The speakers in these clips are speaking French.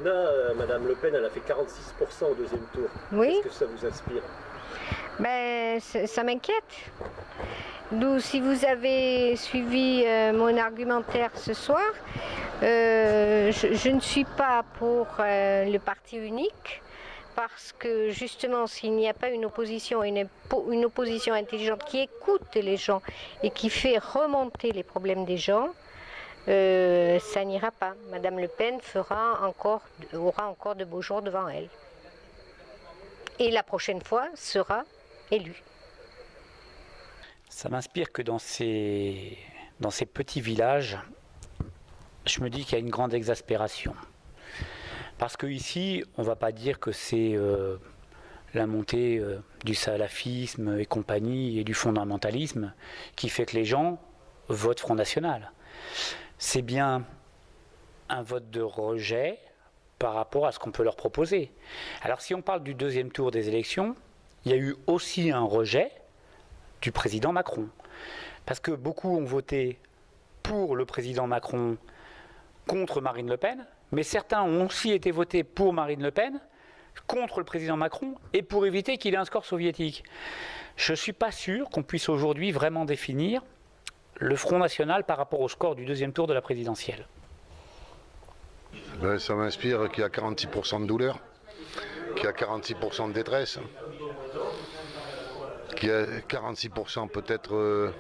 Kona, Madame Le Pen, elle a fait 46% au deuxième tour. Oui. Est-ce que ça vous inspire? Ben, ça m'inquiète. D'où, si vous avez suivi mon argumentaire ce soir, je ne suis pas pour le parti unique, parce que justement, s'il n'y a pas une opposition intelligente qui écoute les gens et qui fait remonter les problèmes des gens, ça n'ira pas. Madame Le Pen aura encore de beaux jours devant elle. Et la prochaine fois sera élue. Ça m'inspire que dans ces petits villages, je me dis qu'il y a une grande exaspération. Parce qu'ici, on ne va pas dire que c'est la montée du salafisme et compagnie et du fondamentalisme qui fait que les gens votent Front National. C'est bien un vote de rejet par rapport à ce qu'on peut leur proposer. Alors si on parle du deuxième tour des élections, il y a eu aussi un rejet du président Macron. Parce que beaucoup ont voté pour le président Macron contre Marine Le Pen, mais certains ont aussi été votés pour Marine Le Pen, contre le président Macron, et pour éviter qu'il ait un score soviétique. Je ne suis pas sûr qu'on puisse aujourd'hui vraiment définir le Front National par rapport au score du deuxième tour de la présidentielle. Ben, ça m'inspire qu'il y a 46% de douleur, qu'il y a 46% de détresse, qu'il y a 46% peut-être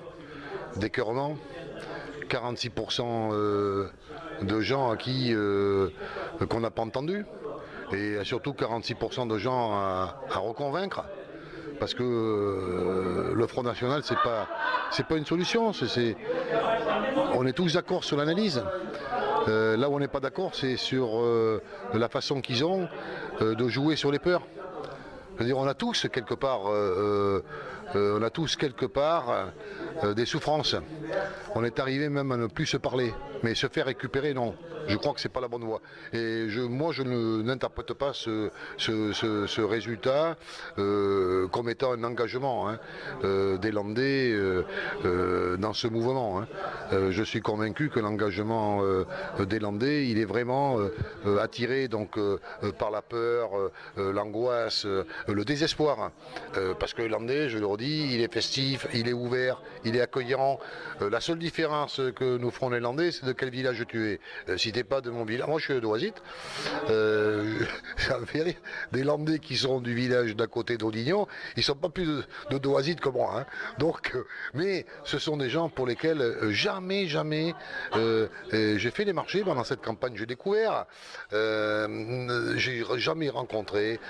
d'écœurement, 46% de gens à qui qu'on n'a pas entendu, et surtout 46% de gens à reconvaincre, parce que le Front National c'est pas une solution, on est tous d'accord sur l'analyse. Là où on n'est pas d'accord, c'est sur la façon qu'ils ont de jouer sur les peurs. C'est-à-dire, on a tous quelque part, des souffrances. On est arrivé même à ne plus se parler, mais se faire récupérer, non. Je crois que c'est pas la bonne voie. Et moi, je n'interprète pas ce résultat comme étant un engagement des Landais dans ce mouvement. Je suis convaincu que l'engagement des Landais, il est vraiment attiré donc par la peur, l'angoisse, le désespoir. Parce que le Landais, je le redis, il est festif, il est ouvert, il est accueillant. La seule différence que nous ferons les Landais, c'est de quel village tu es. Si t'es pas de mon village, moi je suis de Oisite, des Landais qui sont du village d'à côté d'Audignon, ils sont pas plus de Oisite que moi. Donc, mais ce sont des gens pour lesquels jamais j'ai fait les marchés pendant cette campagne, j'ai découvert, j'ai jamais rencontré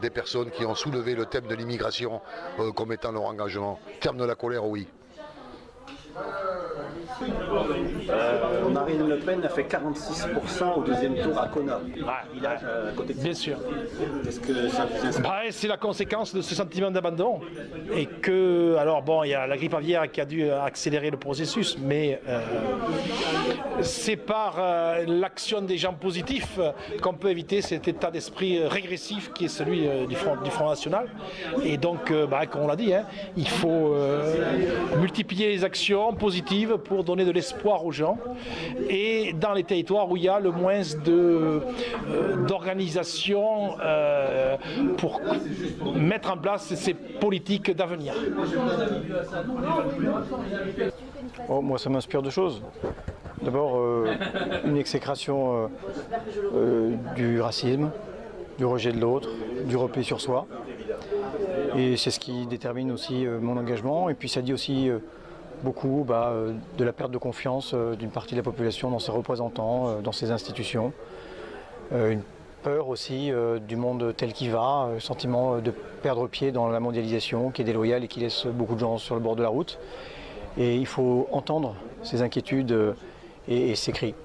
des personnes qui ont soulevé le thème de l'immigration comme étant leur engagement. Terme de la colère, oui. Marine Le Pen a fait 46% au deuxième tour à Kona, village à côté de Bien sûr. Est-ce que ça vous inspire? C'est la conséquence de ce sentiment d'abandon. Et que, alors bon, il y a la grippe aviaire qui a dû accélérer le processus, mais c'est par l'action des gens positifs qu'on peut éviter cet état d'esprit régressif qui est celui du Front National. Et donc, comme on l'a dit, il faut multiplier les actions positives pour donner de l'espoir aux gens. Et dans les territoires où il y a le moins d'organisation pour mettre en place ces politiques d'avenir. Oh, moi, ça m'inspire deux choses. D'abord, une exécration du racisme, du rejet de l'autre, du repli sur soi. Et c'est ce qui détermine aussi mon engagement. Et puis ça dit aussi beaucoup de la perte de confiance d'une partie de la population dans ses représentants, dans ses institutions. Une peur aussi du monde tel qu'il va, sentiment de perdre pied dans la mondialisation qui est déloyale et qui laisse beaucoup de gens sur le bord de la route. Et il faut entendre ces inquiétudes et ces cris.